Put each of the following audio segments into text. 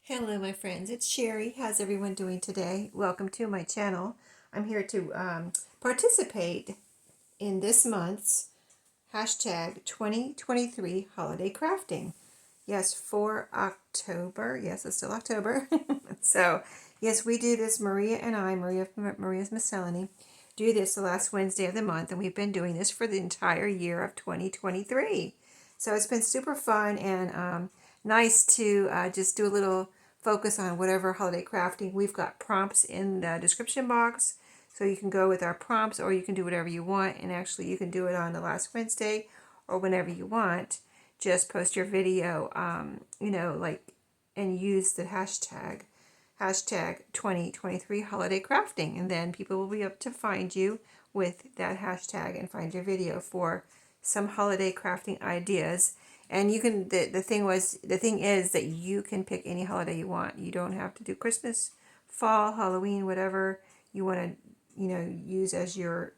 Hello my friends, it's Sherry. How's everyone doing today? Welcome to my channel. I'm here to participate in this month's hashtag 2023 holiday crafting. Yes, for October. Yes, it's still October. So, yes, we do this, Maria and I, Maria's Miscellany, do this the last Wednesday of the month, and we've been doing this for the entire year of 2023. So it's been super fun and nice to just do a little focus on whatever holiday crafting. We've got prompts in the description box, so you can go with our prompts, or you can do whatever you want, and actually you can do it on the last Wednesday or whenever you want. Just post your video, and use the hashtag 2023 holiday crafting, and then people will be able to find you with that hashtag and find your video for some holiday crafting ideas. And you can, the thing is that you can pick any holiday you want. You don't have to do Christmas, fall, Halloween, whatever you want to, use as your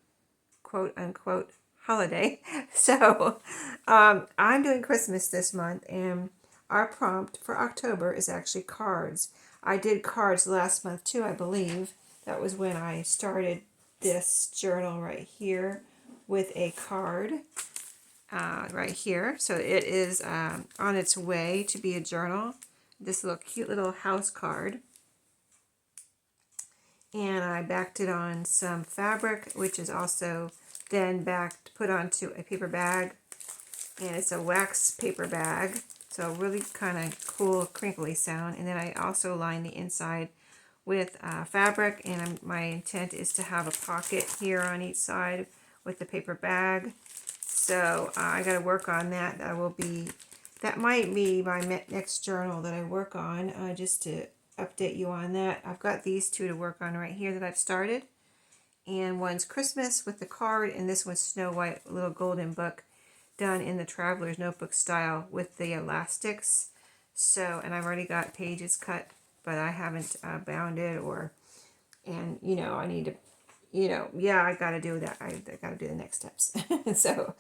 quote unquote holiday. So I'm doing Christmas this month, and our prompt for October is actually cards. I did cards last month too, I believe. That was when I started this journal right here with a card right here. So it is on its way to be a journal. This little cute little house card. And I backed it on some fabric, which is also then put onto a paper bag. And it's a wax paper bag. So really kind of cool crinkly sound. And then I also line the inside with fabric, and my intent is to have a pocket here on each side with the paper bag. So I got to work on that. That might be my next journal that I work on, just to update you on that. I've got these two to work on right here that I've started. And one's Christmas with the card, and this one's Snow White, little golden book, done in the Traveler's Notebook style with the elastics. So, and I've already got pages cut, but I haven't bound it, I need to, I got to do that. I got to do the next steps. So,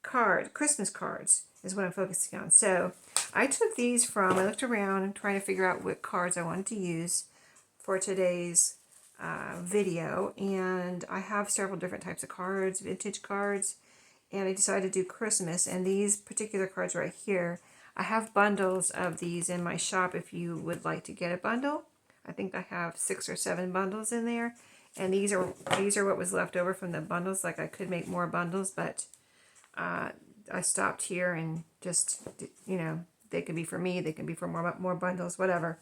Christmas cards is what I'm focusing on. So I took these I looked around and trying to figure out what cards I wanted to use for today's video. And I have several different types of cards, vintage cards, and I decided to do Christmas. And these particular cards right here, I have bundles of these in my shop if you would like to get a bundle. I think I have 6 or 7 bundles in there. And these are what was left over from the bundles. Like, I could make more bundles, but I stopped here and just, they could be for me, they can be for more bundles, whatever.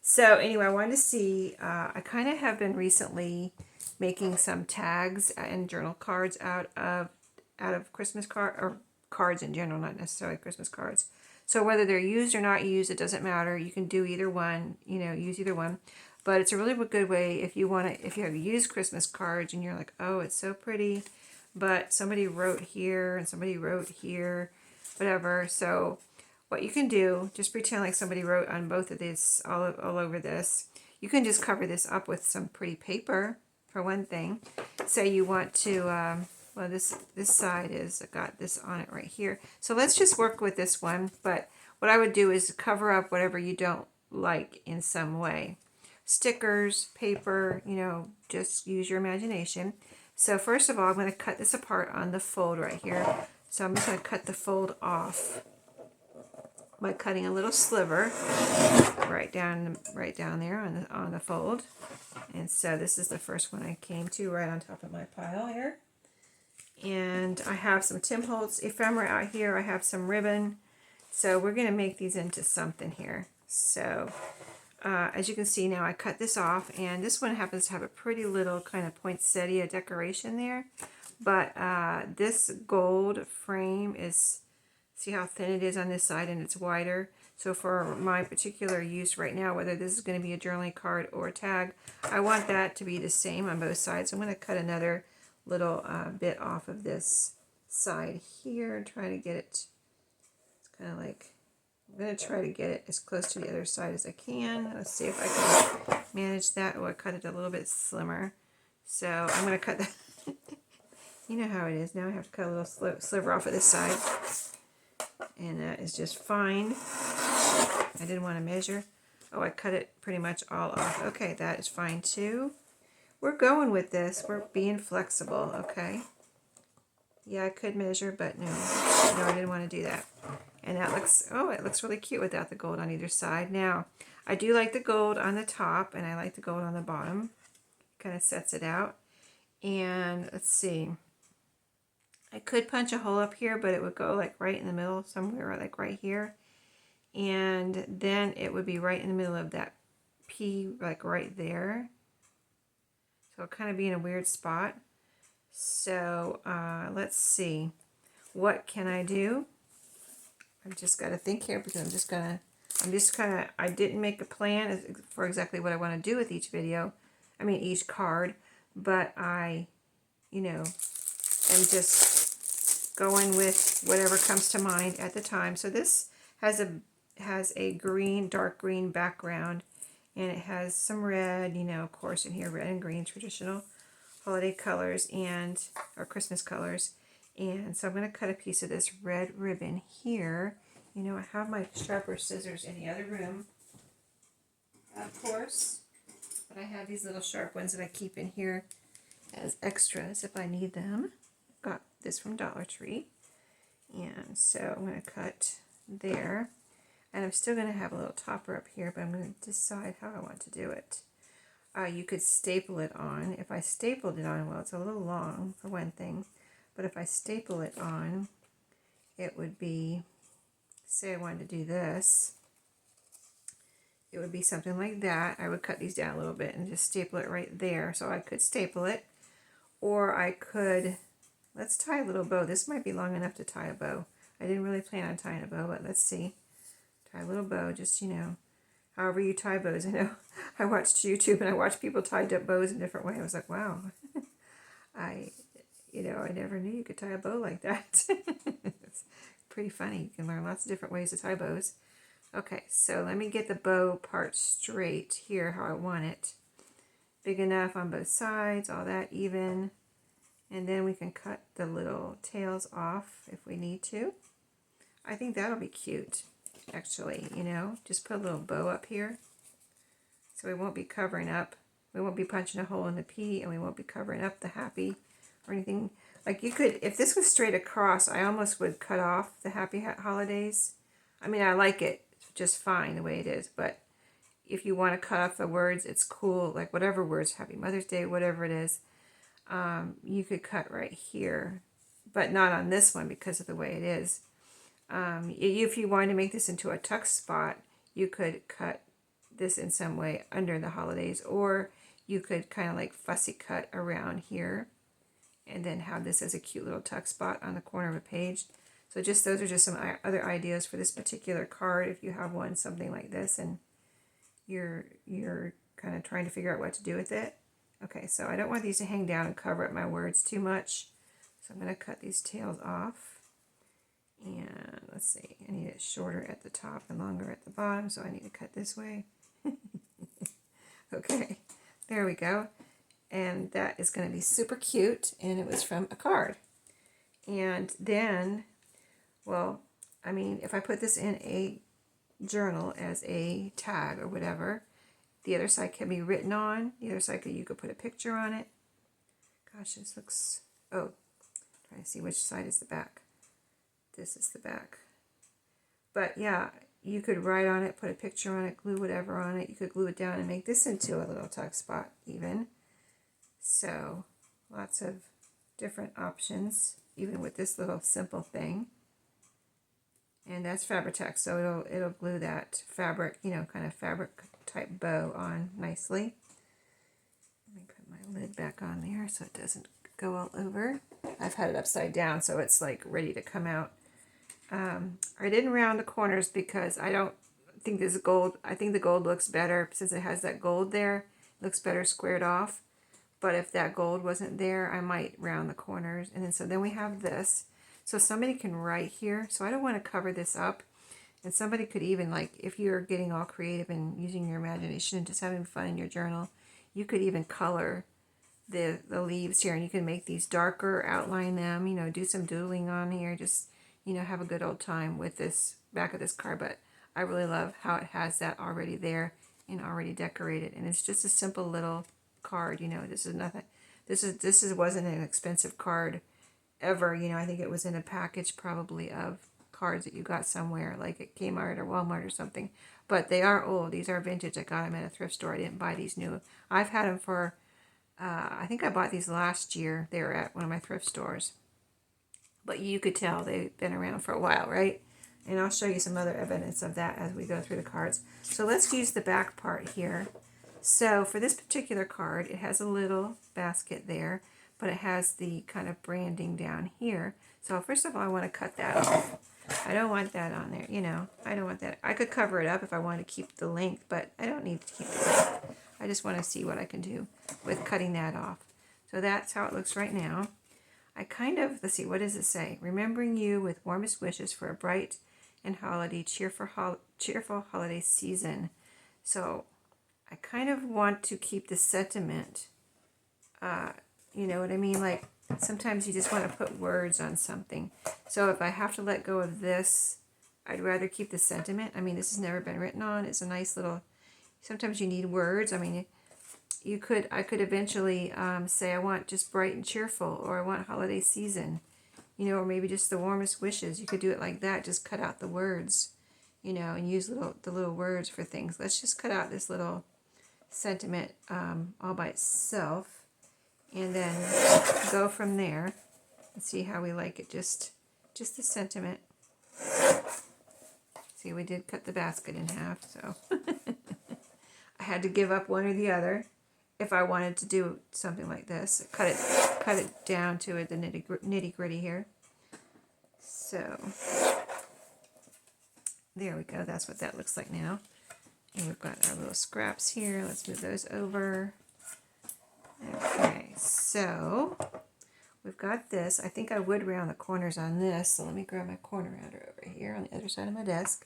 So anyway, I wanted to see, I kind of have been recently making some tags and journal cards out of Christmas cards in general, not necessarily Christmas cards. So whether they're used or not used, it doesn't matter. You can do either one, use either one. But it's a really good way if you have used Christmas cards and you're like, oh, it's so pretty, but somebody wrote here and somebody wrote here, whatever. So what you can do, just pretend like somebody wrote on both of these, all over this. You can just cover this up with some pretty paper, for one thing. Say you want to, this side is got this on it right here. So let's just work with this one. But what I would do is cover up whatever you don't like in some way. Stickers, paper, just use your imagination. So first of all, I'm going to cut this apart on the fold right here. So I'm just going to cut the fold off by cutting a little sliver right down there on the fold. And so this is the first one I came to right on top of my pile here. And I have some Tim Holtz ephemera out here. I have some ribbon. So we're going to make these into something here. So as you can see now, I cut this off, and this one happens to have a pretty little kind of poinsettia decoration there. But this gold frame is, see how thin it is on this side, and it's wider. So for my particular use right now, whether this is going to be a journaling card or a tag, I want that to be the same on both sides. So I'm going to cut another little bit off of this side here and try to get it, it's kind of like, I'm going to try to get it as close to the other side as I can. Let's see if I can manage that. Oh, I cut it a little bit slimmer. So I'm going to cut that. You know how it is. Now I have to cut a little sliver off of this side. And that is just fine. I didn't want to measure. Oh, I cut it pretty much all off. Okay, that is fine too. We're going with this. We're being flexible, okay? Yeah, I could measure, but no. No, I didn't want to do that. And that looks, oh, it looks really cute without the gold on either side. Now, I do like the gold on the top, and I like the gold on the bottom. Kind of sets it out. And let's see. I could punch a hole up here, but it would go like right in the middle somewhere, like right here. And then it would be right in the middle of that P, like right there. So it'll kind of be in a weird spot. So let's see. What can I do? I've just got to think here because I didn't make a plan for exactly what I want to do with each video. I mean, each card. But I, you know, am just going with whatever comes to mind at the time. So this has a green, dark green background, and it has some red, you know, of course, in here, red and green, traditional holiday colors or Christmas colors. And so I'm going to cut a piece of this red ribbon here. You know, I have my sharper scissors in the other room, of course, but I have these little sharp ones that I keep in here as extras if I need them. Got this from Dollar Tree. And so I'm going to cut there. And I'm still going to have a little topper up here, but I'm going to decide how I want to do it. You could staple it on. If I stapled it on, well, it's a little long for one thing, but if I staple it on, it would be, say I wanted to do this, it would be something like that. I would cut these down a little bit and just staple it right there. So I could staple it, or I could, let's tie a little bow. This might be long enough to tie a bow. I didn't really plan on tying a bow, but let's see. Tie a little bow, just, you know, however you tie bows. I know I watched YouTube and I watched people tie bows in different ways. I was like, wow, I never knew you could tie a bow like that. It's pretty funny. You can learn lots of different ways to tie bows. Okay, so let me get the bow part straight here, how I want it. Big enough on both sides, all that even. And then we can cut the little tails off if we need to. I think that'll be cute, actually, you know. Just put a little bow up here. So we won't be covering up. We won't be punching a hole in the P, and we won't be covering up the happy or anything. Like you could, if this was straight across, I almost would cut off the happy holidays. I mean, I like it just fine the way it is, but if you want to cut off the words, it's cool. Like whatever words, Happy Mother's Day, whatever it is, you could cut right here, but not on this one because of the way it is. If you wanted to make this into a tuck spot, you could cut this in some way under the holidays, or you could kind of like fussy cut around here and then have this as a cute little tuck spot on the corner of a page. So just those are just some other ideas for this particular card if you have one something like this and you're kind of trying to figure out what to do with it. Okay, so I don't want these to hang down and cover up my words too much. So I'm going to cut these tails off. And let's see, I need it shorter at the top and longer at the bottom, so I need to cut this way. Okay, there we go. And that is going to be super cute, and it was from a card. And then, well, I mean, if I put this in a journal as a tag or whatever, the other side can be written on. The other side, you could put a picture on it. Gosh, this looks, oh, trying to see which side is the back. This is the back. But yeah, you could write on it, put a picture on it, glue whatever on it. You could glue it down and make this into a little tuck spot even. So lots of different options, even with this little simple thing. And that's Fabri-Tac, so it'll glue that fabric, you know, kind of fabric type bow on nicely. Let me put my lid back on there so it doesn't go all over. I've had it upside down, so it's like ready to come out. I didn't round the corners because I don't think this gold, I think the gold looks better since it has that gold there. It looks better squared off. But if that gold wasn't there, I might round the corners. And then so then we have this. So somebody can write here. So I don't want to cover this up. And somebody could even, like, if you're getting all creative and using your imagination and just having fun in your journal, you could even color the leaves here. And you can make these darker, outline them, you know, do some doodling on here. Just, you know, have a good old time with this back of this card. But I really love how it has that already there and already decorated. And it's just a simple little card, you know. This is nothing. This wasn't an expensive card ever, you know. I think it was in a package probably of cards that you got somewhere, like at Kmart or Walmart or something. But they are old. These are vintage. I got them at a thrift store. I didn't buy these new. I've had them for, I think I bought these last year. They were at one of my thrift stores. But you could tell they've been around for a while, right? And I'll show you some other evidence of that as we go through the cards. So let's use the back part here. So for this particular card, it has a little basket there, but it has the kind of branding down here. So first of all, I want to cut that off. I don't want that on there, you know. I don't want that. I could cover it up if I wanted to keep the length, but I don't need to keep the length. I just want to see what I can do with cutting that off. So that's how it looks right now. I kind of, let's see, what does it say? Remembering you with warmest wishes for a bright and cheerful holiday season. So I kind of want to keep the sentiment, you know what I mean? Like sometimes you just want to put words on something. So if I have to let go of this, I'd rather keep the sentiment. I mean, this has never been written on. It's a nice little, sometimes you need words. I mean, I could eventually say I want just bright and cheerful, or I want holiday season, you know, or maybe just the warmest wishes. You could do it like that. Just cut out the words, you know, and use the little words for things. Let's just cut out this little sentiment all by itself, and then go from there and see how we like it. Just the sentiment. See, we did cut the basket in half, so I had to give up one or the other if I wanted to do something like this. Cut it down to the nitty gritty here. So there we go. That's what that looks like now. And we've got our little scraps here. Let's move those over. Okay, so we've got this. I think I would round the corners on this, so let me grab my corner rounder over here on the other side of my desk.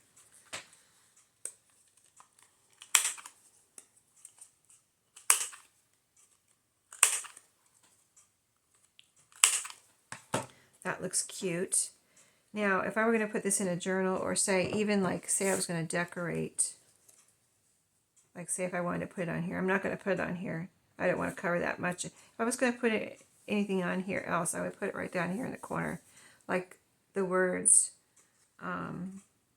That looks cute. Now, if I were going to put this in a journal, or say, even like, say I was going to decorate, like say if I wanted to put it on here, I'm not going to put it on here. I don't want to cover that much. If I was going to put anything on here else, I would put it right down here in the corner. Like the words,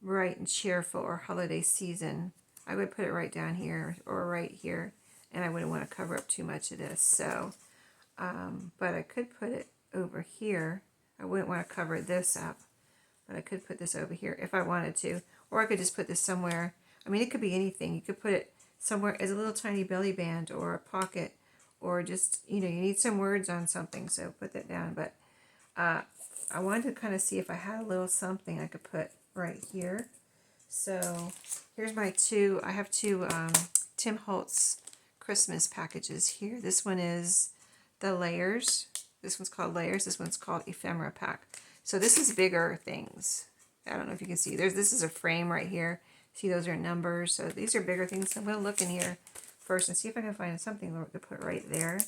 bright and cheerful, or holiday season. I would put it right down here, or right here. And I wouldn't want to cover up too much of this. So, but I could put it over here. I wouldn't want to cover this up, but I could put this over here if I wanted to. Or I could just put this somewhere. I mean, it could be anything. You could put it somewhere as a little tiny belly band, or a pocket, or just, you know, you need some words on something, so put that down. But I wanted to kind of see if I had a little something I could put right here. So here's my two, I have two Tim Holtz Christmas packages here. This one is the Layers. This one's called Layers. This one's called Ephemera pack. So this is bigger things. I don't know if you can see. This is a frame right here. See, those are numbers. So these are bigger things. So I'm going to look in here first and see if I can find something to put right there.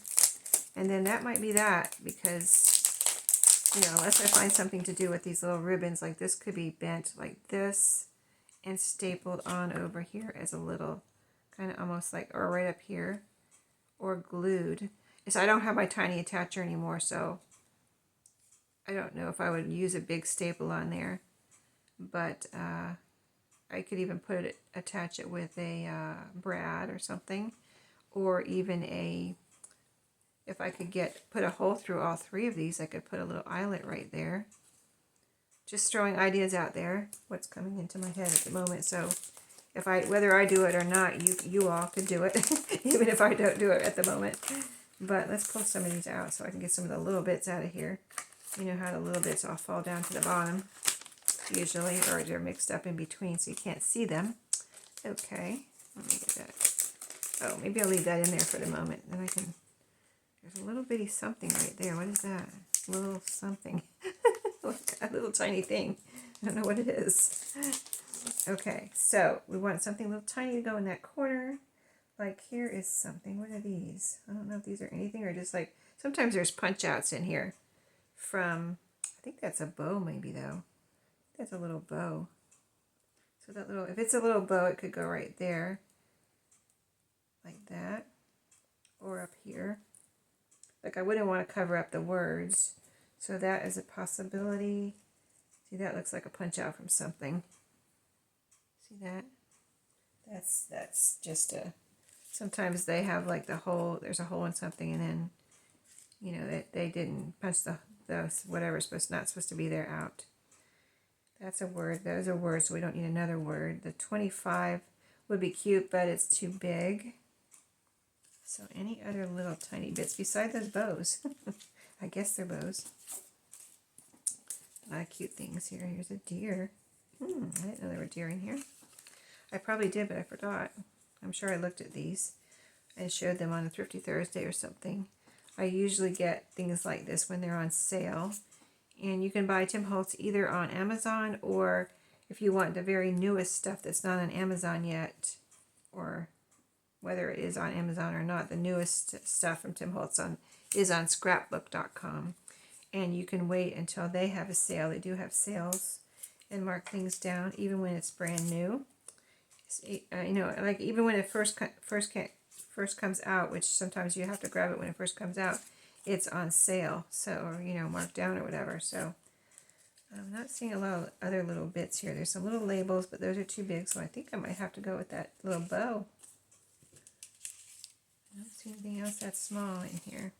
And then that might be that, because, you know, unless I find something to do with these little ribbons, like this could be bent like this and stapled on over here as a little kind of almost like, or right up here, or glued. So I don't have my tiny attacher anymore, so I don't know if I would use a big staple on there, but I could even attach it with a brad or something, or even if I could put a hole through all three of these, I could put a little eyelet right there. Just throwing ideas out there, what's coming into my head at the moment. So whether I do it or not, you all could do it, even if I don't do it at the moment. But let's pull some of these out so I can get some of the little bits out of here. You know how the little bits all fall down to the bottom, usually, or they're mixed up in between so you can't see them. Okay, let me get that. Oh, maybe I'll leave that in there for the moment. Then I can, there's a little bitty something right there. What is that? A little something. A little tiny thing. I don't know what it is. Okay, so we want something a little tiny to go in that corner. Like here is something. What are these? I don't know if these are anything, or just like, sometimes there's punch outs in here from, I think that's a bow maybe though. That's a little bow. So that little, if it's a little bow, it could go right there, like that, or up here. Like I wouldn't want to cover up the words, so that is a possibility. See, that looks like a punch out from something. See that? That's just a, sometimes they have like the hole, there's a hole in something, and then, you know, they didn't punch the whatever's not supposed to be there out. That's a word. Those are words, so we don't need another word. The 25 would be cute, but it's too big. So any other little tiny bits beside those bows? I guess they're bows. A lot of cute things here. Here's a deer. I didn't know there were deer in here. I probably did, but I forgot. I'm sure I looked at these and showed them on a Thrifty Thursday or something. I usually get things like this when they're on sale. And you can buy Tim Holtz either on Amazon, or if you want the very newest stuff that's not on Amazon yet, or whether it is on Amazon or not, the newest stuff from Tim Holtz is on scrapbook.com. And you can wait until they have a sale. They do have sales, and mark things down even when it's brand new. You know, like even when it first comes out, which sometimes you have to grab it when it first comes out, it's on sale. So, or, you know, marked down or whatever. So I'm not seeing a lot of other little bits here. There's some little labels, but those are too big, so I think I might have to go with that little bow. I don't see anything else that's small in here.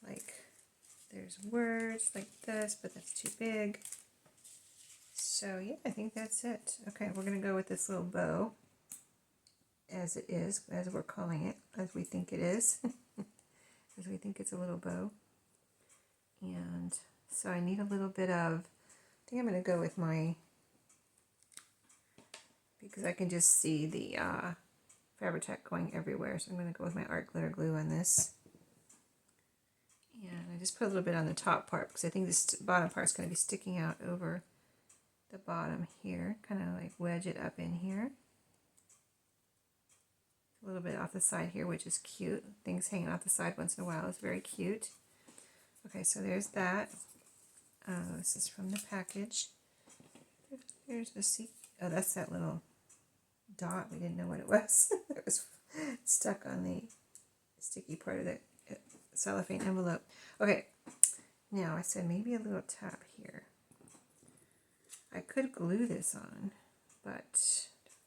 Like, there's words like this, but that's too big. So yeah, I think that's it. Okay, we're going to go with this little bow as it is, as we're calling it, as we think it is. As we think it's a little bow. And so I need a little bit of, I think I'm going to go with my, because I can just see the Fabri-Tac going everywhere, so I'm going to go with my art glitter glue on this. And I just put a little bit on the top part, because I think this bottom part is going to be sticking out over the bottom here. Kind of like wedge it up in here. A little bit off the side here, which is cute. Things hanging off the side once in a while is very cute. Okay, so there's that. This is from the package. Here's the seat. Oh, that's that little dot. We didn't know what it was. It was stuck on the sticky part of the cellophane envelope. Okay, now I said maybe a little tap here. I could glue this on, but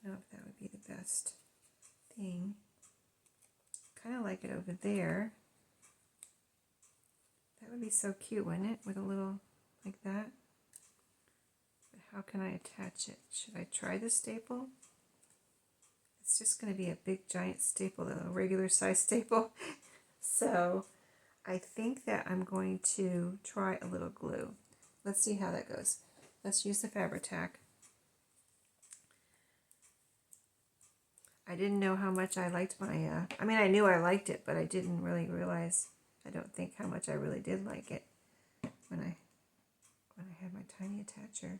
I don't know if that would be the best thing. Kind of like it over there. That would be so cute, wouldn't it? With a little like that. But how can I attach it? Should I try the staple? It's just going to be a big giant staple, a regular size staple. So I think that I'm going to try a little glue. Let's see how that goes. Let's use the Fabri-Tac. I didn't know how much I liked my, I mean, I knew I liked it, but I didn't really realize, I don't think how much I really did like it when I had my tiny attacher.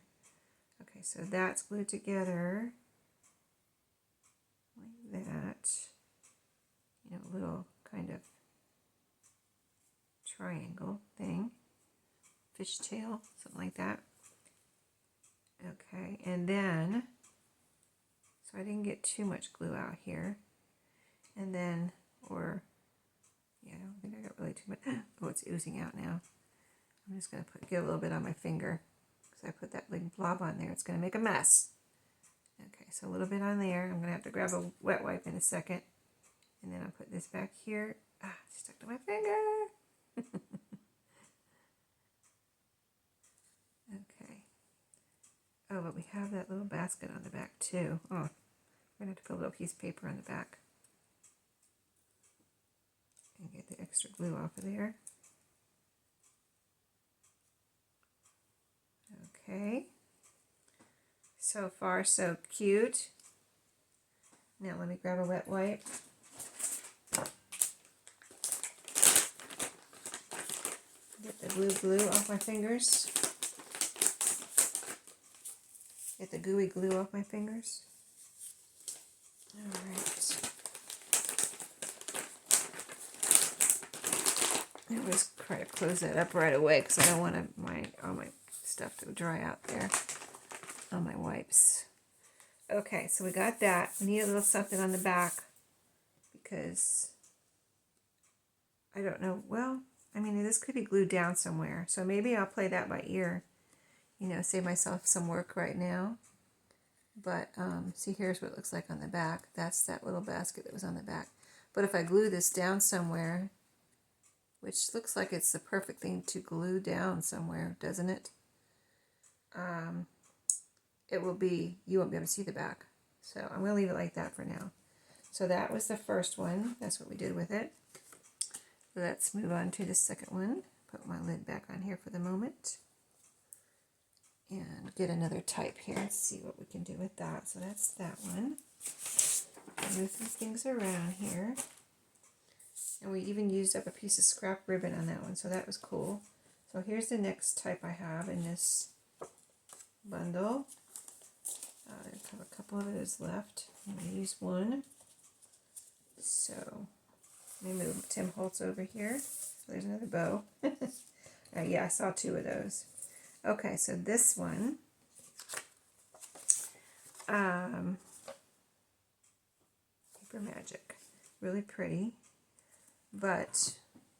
Okay, so that's glued together like that. You know, a little kind of triangle thing, fishtail, something like that. Okay, and then, so I didn't get too much glue out here. And then, or, yeah, I don't think I got really too much. Oh, it's oozing out now. I'm just going to get a little bit on my finger, because I put that big blob on there. It's going to make a mess. Okay, so a little bit on there. I'm going to have to grab a wet wipe in a second. And then I'll put this back here. Ah, it's stuck to my finger. Okay. Oh, but we have that little basket on the back too. Oh, we're going to have to put a little piece of paper on the back. And get the extra glue off of there. Okay. So far, so cute. Now let me grab a wet wipe. Get the glue off my fingers. Get the gooey glue off my fingers. Alright. I always try to close that up right away because I don't want all my stuff to dry out there on my wipes. Okay, so we got that. We need a little something on the back because I don't know. Well, I mean, this could be glued down somewhere. So maybe I'll play that by ear. You know, save myself some work right now. But see, here's what it looks like on the back. That's that little basket that was on the back. But if I glue this down somewhere, which looks like it's the perfect thing to glue down somewhere, doesn't it? It will be, you won't be able to see the back. So I'm going to leave it like that for now. So that was the first one. That's what we did with it. Let's move on to the second one. Put my lid back on here for the moment. And get another type here and see what we can do with that. So that's that one. Move some things around here. And we even used up a piece of scrap ribbon on that one, so that was cool. So here's the next type I have in this bundle. I have a couple of those left. I'm going to use one. So let me move Tim Holtz over here. So there's another bow. Yeah, I saw two of those. Okay, so this one, Paper Magic, really pretty, but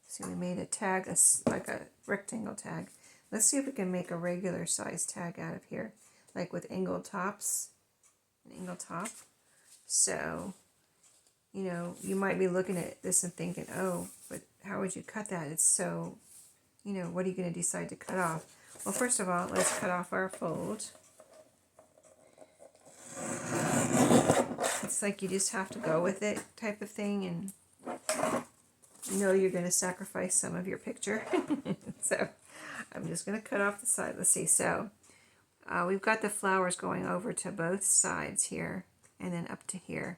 see, we made a tag, like a rectangle tag. Let's see if we can make a regular size tag out of here, like with angled tops, an angled top. So, you know, you might be looking at this and thinking, oh, but how would you cut that? It's so, you know, what are you going to decide to cut off? Well, first of all, let's cut off our fold. It's like you just have to go with it type of thing, and you know you're going to sacrifice some of your picture. So I'm just going to cut off the side. Let's see. So we've got the flowers going over to both sides here and then up to here.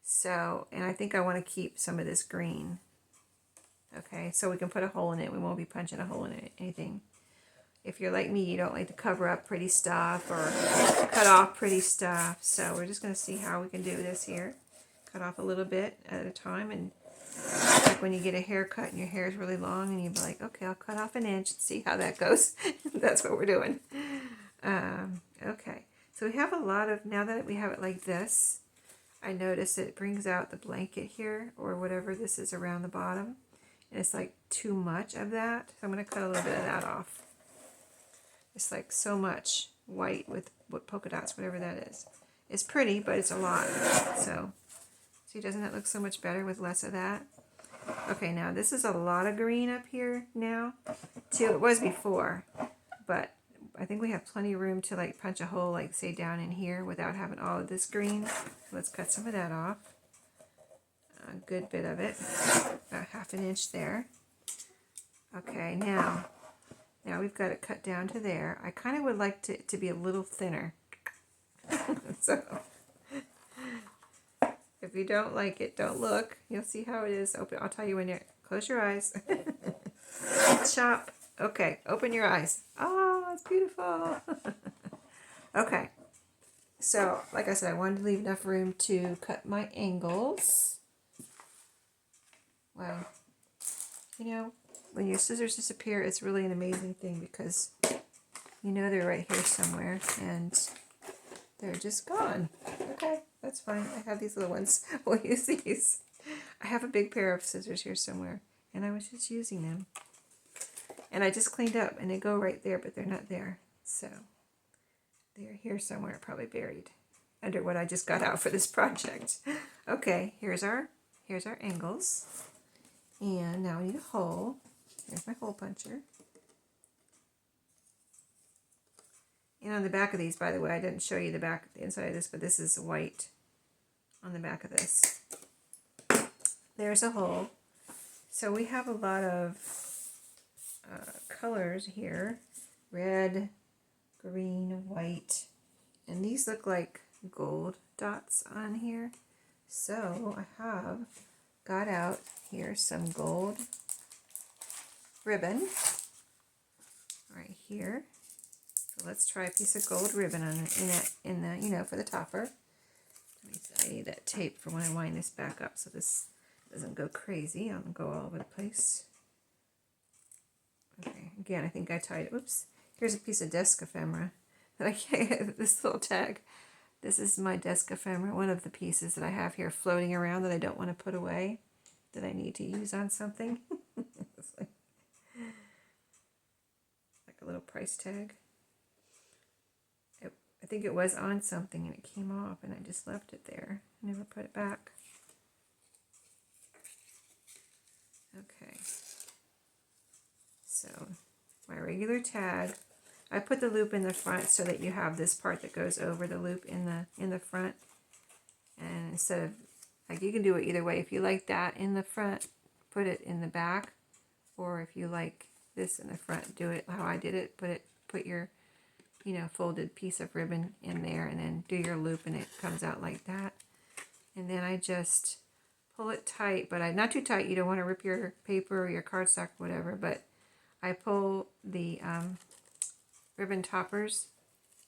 So, and I think I want to keep some of this green. Okay, so we can put a hole in it. We won't be punching a hole in it, anything. If you're like me, you don't like to cover up pretty stuff or cut off pretty stuff. So we're just going to see how we can do this here. Cut off a little bit at a time. And like when you get a haircut and your hair is really long and you're like, okay, I'll cut off an inch and see how that goes. That's what we're doing. Okay, so we have a lot of, now that we have it like this, I notice it brings out the blanket here or whatever this is around the bottom. And it's like too much of that. So I'm going to cut a little bit of that off. It's like so much white with polka dots, whatever that is. It's pretty, but it's a lot. So, see, doesn't that look so much better with less of that? Okay, now this is a lot of green up here now. Too, it was before, but I think we have plenty of room to like punch a hole, like say down in here, without having all of this green. Let's cut some of that off. A good bit of it, about ½ inch there. Okay, now we've got it cut down to there. I kind of would like it to be a little thinner. So, if you don't like it, don't look. You'll see how it is. Open. I'll tell you when you're, close your eyes. Chop. Okay, open your eyes. Oh, it's beautiful. Okay, so like I said, I wanted to leave enough room to cut my angles. Wow. You know, when your scissors disappear, it's really an amazing thing because you know they're right here somewhere and they're just gone. Okay, that's fine. I have these little ones. We'll use these. I have a big pair of scissors here somewhere and I was just using them. And I just cleaned up and they go right there, but they're not there. So they're here somewhere, probably buried under what I just got out for this project. Okay, here's our angles. And now we need a hole. Here's my hole puncher. And on the back of these, by the way, I didn't show you the inside of this, but this is white on the back of this. There's a hole. So we have a lot of colors here. Red, green, white. And these look like gold dots on here. So I have got out here some gold ribbon right here. So let's try a piece of gold ribbon on in the you know, for the topper. I need that tape for when I wind this back up so this doesn't go crazy. I'll go all over the place. Okay, again, I think I tied it. Oops. Here's a piece of desk ephemera that I this little tag This is my desk ephemera, one of the pieces that I have here floating around that I don't want to put away, that I need to use on something. It's like a little price tag. I think it was on something and it came off and I just left it there. Never put it back. Okay. So my regular tag, I put the loop in the front so that you have this part that goes over the loop in the front. And instead of, like, you can do it either way. If you like that in the front, put it in the back, or if you like this in the front, do it how I did it. Put your, you know, folded piece of ribbon in there and then do your loop and it comes out like that. And then I just pull it tight, but not too tight. You don't want to rip your paper or your cardstock, whatever, but I pull the ribbon toppers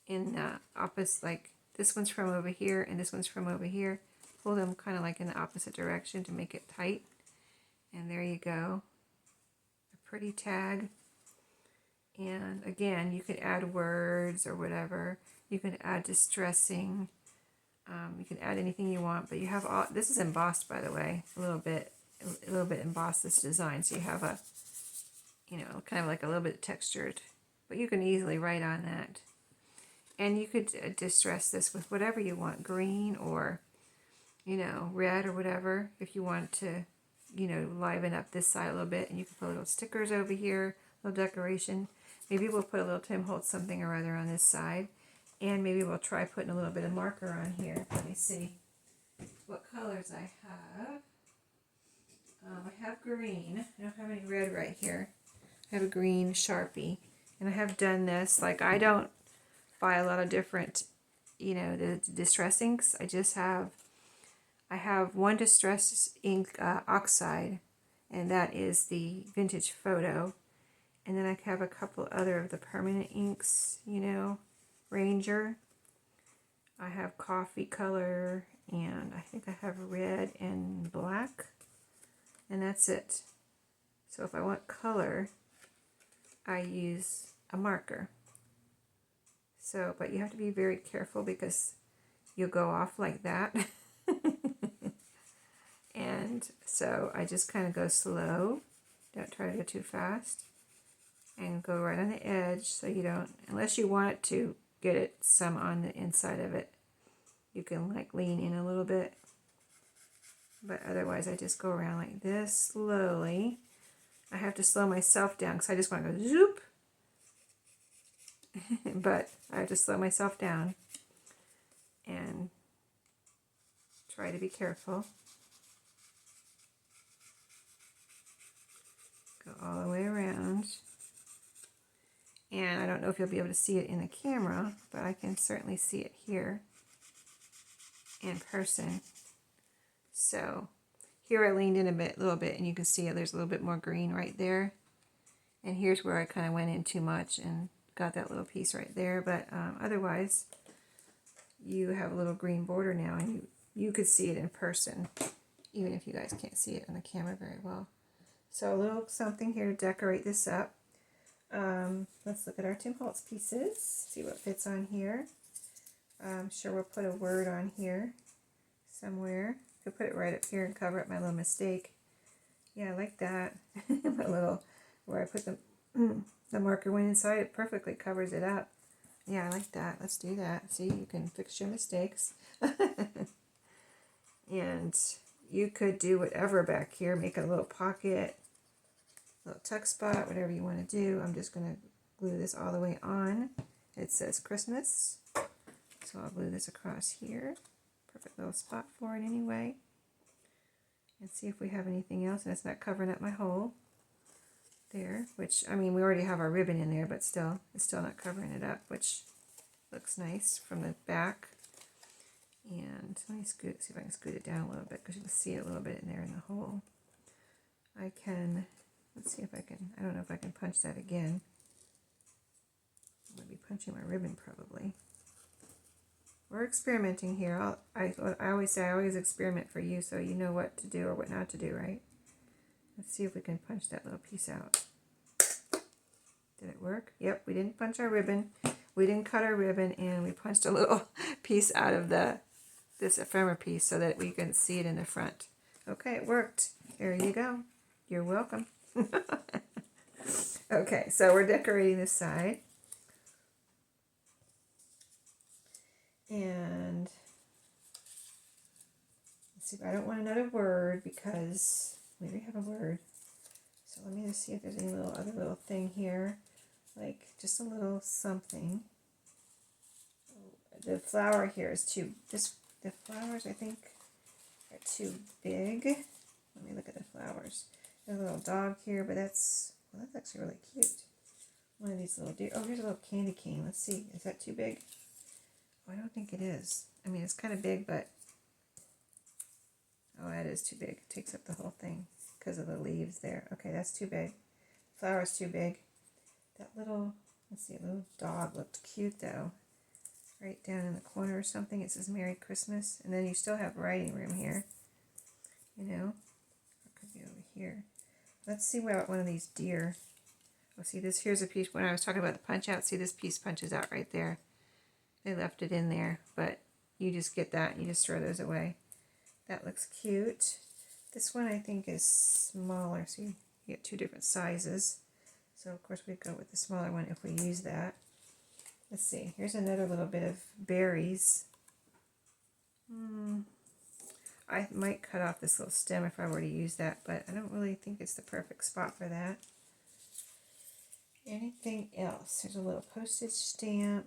in opposite, like this one's from over here and this one's from over here. Pull them kind of like in the opposite direction to make it tight. And there you go. A pretty tag. And again, you could add words or whatever. You can add distressing. You can add anything you want, but you have all, this is embossed, by the way, a little bit embossed, this design. So you have a, you know, kind of like a little bit textured, but you can easily write on that. And you could distress this with whatever you want, green or, you know, red or whatever, if you want to, you know, liven up this side a little bit. And you can put little stickers over here, little decoration. Maybe we'll put a little Tim Holtz something or other on this side. And maybe we'll try putting a little bit of marker on here. Let me see what colors I have. I have green. I don't have any red right here. I have a green Sharpie. And I have done this. Like, I don't buy a lot of different, you know, the distress inks. I have one distress ink oxide. And that is the Vintage Photo. And then I have a couple other of the permanent inks, you know, Ranger. I have coffee color, and I think I have red and black, and that's it. So if I want color, I use a marker. So, but you have to be very careful because you'll go off like that. And so I just kind of go slow. Don't try to go too fast. And go right on the edge so you don't, unless you want to get it some on the inside of it, you can like lean in a little bit. But otherwise I just go around like this slowly. I have to slow myself down because I just want to go zoop. But I have to slow myself down and try to be careful. Go all the way around. And I don't know if you'll be able to see it in the camera, but I can certainly see it here in person. So here I leaned in a little bit, and you can see it. There's a little bit more green right there. And here's where I kind of went in too much and got that little piece right there. But otherwise, you have a little green border now, and you could see it in person, even if you guys can't see it on the camera very well. So a little something here to decorate this up. Let's look at our Tim Holtz pieces, see what fits on here. I'm sure we'll put a word on here somewhere. Could put it right up here and cover up my little mistake. Yeah, I like that. My little, where I put the marker went inside, it perfectly covers it up. Yeah, I like that. Let's do that. See, you can fix your mistakes. And you could do whatever back here. Make a little pocket, little tuck spot, whatever you want to do. I'm just going to glue this all the way on. It says Christmas, so I'll glue this across here. Perfect little spot for it anyway. And see if we have anything else, and it's not covering up my hole there, which, I mean, we already have our ribbon in there, but still, it's still not covering it up, which looks nice from the back. And let me see if I can scoot it down a little bit, because you can see it a little bit in there in the hole. I can, let's see if I can, I don't know if I can punch that again. I'm going to be punching my ribbon probably. We're experimenting here. I always say I always experiment for you, so you know what to do or what not to do, right? Let's see if we can punch that little piece out. Did it work? Yep, we didn't punch our ribbon. we didn't cut our ribbon, and we punched a little piece out of this ephemera piece so that we can see it in the front. Okay, it worked. There you go. You're welcome. Okay, so we're decorating this side. And let's see, I don't want another word because we already have a word. So let me just see if there's any other little thing here, like just a little something. The flower here is the flowers I think are too big. Let me look at the flowers. There's a little dog here, but that's actually really cute. One of these little deer. Oh, here's a little candy cane. Let's see, is that too big? Oh, I don't think it is. I mean, it's kind of big, but oh, that is too big. It takes up the whole thing because of the leaves there. Okay, that's too big. Flower's too big. That little, let's see, a little dog looked cute though. Right down in the corner or something. It says Merry Christmas. And then you still have writing room here. You know, it could be over here. Let's see what one of these deer. Oh, see this, here's a piece, when I was talking about the punch out, see this piece punches out right there. They left it in there, but you just get that and you just throw those away. That looks cute. This one I think is smaller, so you get two different sizes. So of course we go with the smaller one if we use that. Let's see, here's another little bit of berries. I might cut off this little stem if I were to use that, but I don't really think it's the perfect spot for that. Anything else? There's a little postage stamp.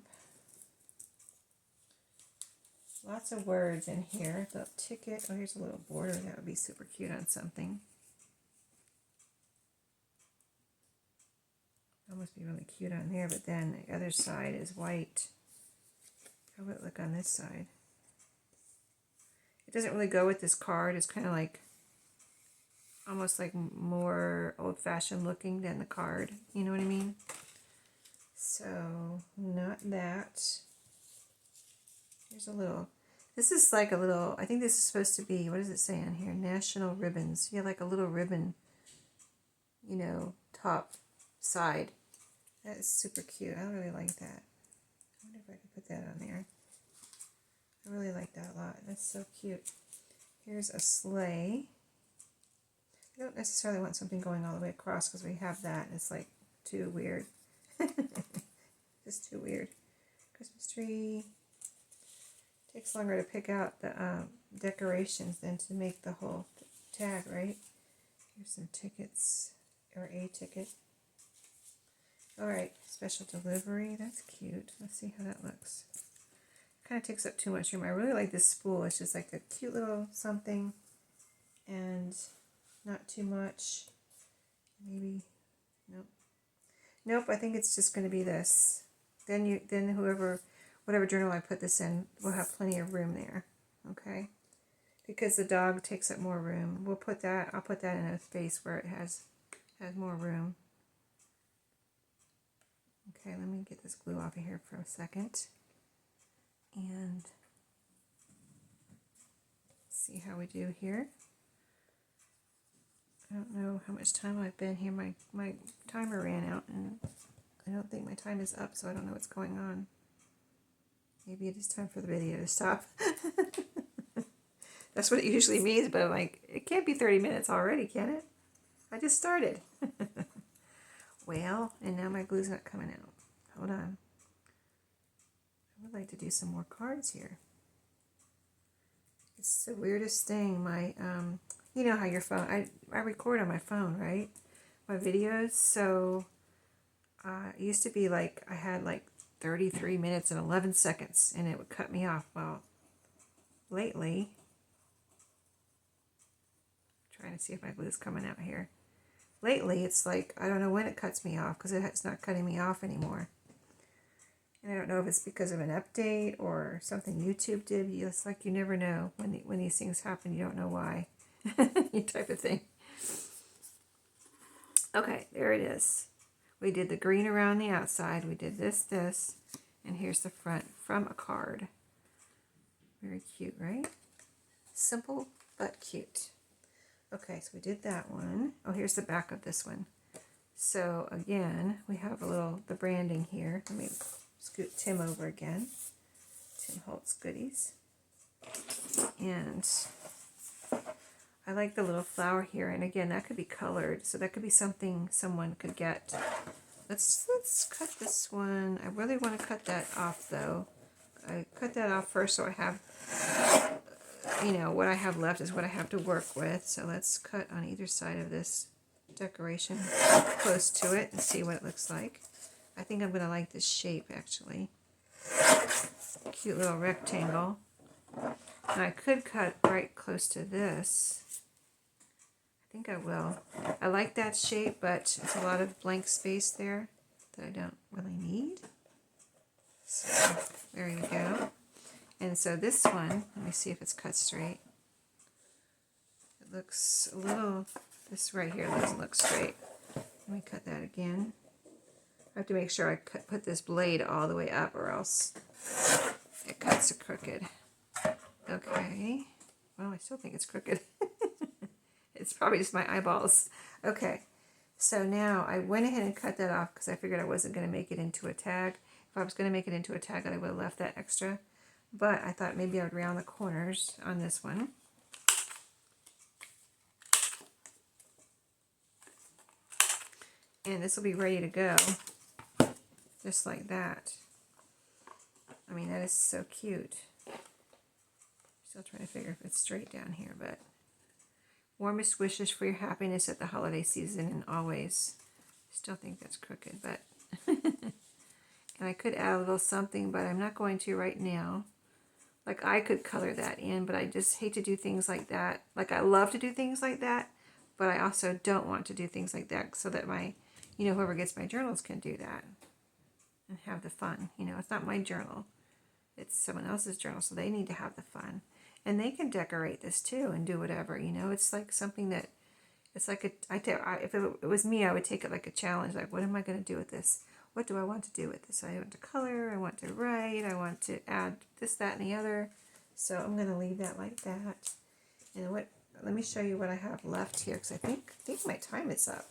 Lots of words in here. The ticket. Oh, here's a little border. That would be super cute on something. That must be really cute on there, but then the other side is white. How would it look on this side? It doesn't really go with this card. It's kind of like, almost like more old-fashioned looking than the card. You know what I mean? So, not that. Here's a little, this is like a little, I think this is supposed to be, what does it say on here? National ribbons. You have like a little ribbon, you know, top side. That is super cute. I really like that. I wonder if I could put that on there. I really like that a lot. That's so cute. Here's a sleigh. I don't necessarily want something going all the way across because we have that and it's like too weird. Just too weird. Christmas tree. Takes longer to pick out the decorations than to make the whole tag, right? Here's some tickets, or a ticket. Alright, special delivery. That's cute. Let's see how that looks. Kind of takes up too much room. I really like this spool. It's just like a cute little something and not too much. Maybe, nope. Nope, I think it's just going to be this. Then whatever journal I put this in will have plenty of room there. Okay? Because the dog takes up more room. I'll put that in a space where it has more room. Okay, let me get this glue off of here for a second. And see how we do here. I don't know how much time I've been here. My timer ran out and I don't think my time is up, so I don't know what's going on. Maybe it is time for the video to stop. That's what it usually means, but I'm like, it can't be 30 minutes already, can it? I just started. Well, and now my glue's not coming out. Hold on. I would like to do some more cards here. It's the weirdest thing. My, you know how your phone, I record on my phone, right? My videos, so it used to be like, I had like 33 minutes and 11 seconds, and it would cut me off. Well, lately, trying to see if my glue is coming out here. Lately, it's like, I don't know when it cuts me off, because it's not cutting me off anymore. And I don't know if it's because of an update or something YouTube did. It's like you never know when these things happen. You don't know why. Type of thing. Okay, there it is. We did the green around the outside. We did this, and here's the front from a card. Very cute, right? Simple but cute. Okay, so we did that one. Oh, here's the back of this one. So again, we have the branding here. Let me scoot Tim over again. Tim Holtz Goodies. And I like the little flower here, and again, that could be colored, so that could be something someone could get. Let's cut this one. I really want to cut that off though. I cut that off first so I have, you know, what I have left is what I have to work with. So let's cut on either side of this decoration close to it and see what it looks like. I think I'm going to like this shape actually. Cute little rectangle. And I could cut right close to this. I think I will. I like that shape, but it's a lot of blank space there that I don't really need. So there you go. And so this one, let me see if it's cut straight. It looks a little, this right here doesn't look straight. Let me cut that again. I have to make sure I put this blade all the way up or else it cuts it crooked. Okay. Well, I still think it's crooked. It's probably just my eyeballs. Okay. So now I went ahead and cut that off because I figured I wasn't going to make it into a tag. If I was going to make it into a tag, I would have left that extra. But I thought maybe I would round the corners on this one. And this will be ready to go. Just like that. I mean, that is so cute. Still trying to figure if it's straight down here, but warmest wishes for your happiness at the holiday season and always. Still think that's crooked, but and I could add a little something, but I'm not going to right now. Like I could color that in, but I just hate to do things like that. Like I love to do things like that, but I also don't want to do things like that so that my, you know, whoever gets my journals can do that and have the fun. You know, it's not my journal. It's someone else's journal, so they need to have the fun. And they can decorate this too and do whatever, you know. It's like something that, it's like if it was me, I would take it like a challenge. Like, what am I going to do with this? What do I want to do with this? I want to color, I want to write, I want to add this, that, and the other. So I'm going to leave that like that. And let me show you what I have left here, because I think my time is up.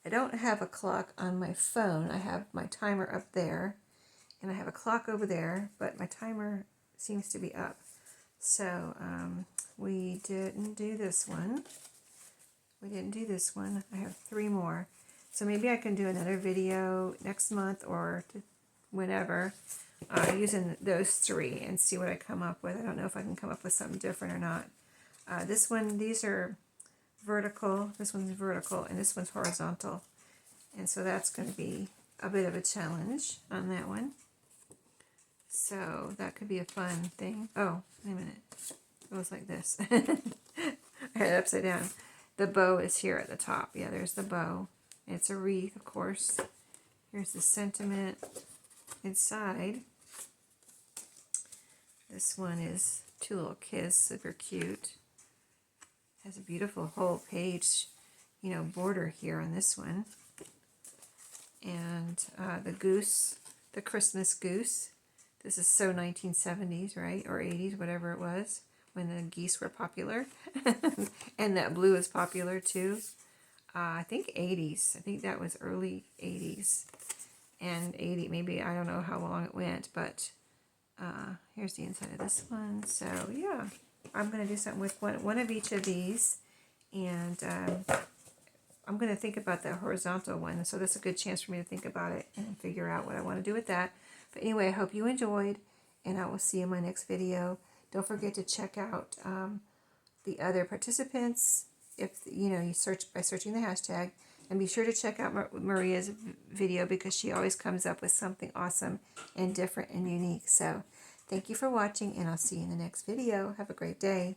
I don't have a clock on my phone. I have my timer up there, and I have a clock over there, but my timer seems to be up. So we didn't do this one. I have 3 more. So maybe I can do another video next month or whenever using those 3 and see what I come up with. I don't know if I can come up with something different or not. These are vertical. This one's vertical and this one's horizontal. And so that's going to be a bit of a challenge on that one. So that could be a fun thing. Oh, wait a minute. It goes like this. I had it upside down. The bow is here at the top. Yeah, there's the bow. It's a wreath, of course. Here's the sentiment inside. This one is 2 little kids, super cute. Has a beautiful whole page, you know, border here on this one. And the goose, the Christmas goose. This is so 1970s, right? Or 80s, whatever it was, when the geese were popular. And that blue is popular too. I think 80s. I think that was early 80s. And 80, maybe, I don't know how long it went, but here's the inside of this one. So yeah, I'm going to do something with one of each of these. And I'm going to think about the horizontal one. So that's a good chance for me to think about it and figure out what I want to do with that. But anyway, I hope you enjoyed, and I will see you in my next video. Don't forget to check out the other participants if you know you search by searching the hashtag, and be sure to check out Maria's video because she always comes up with something awesome and different and unique. So thank you for watching, and I'll see you in the next video. Have a great day.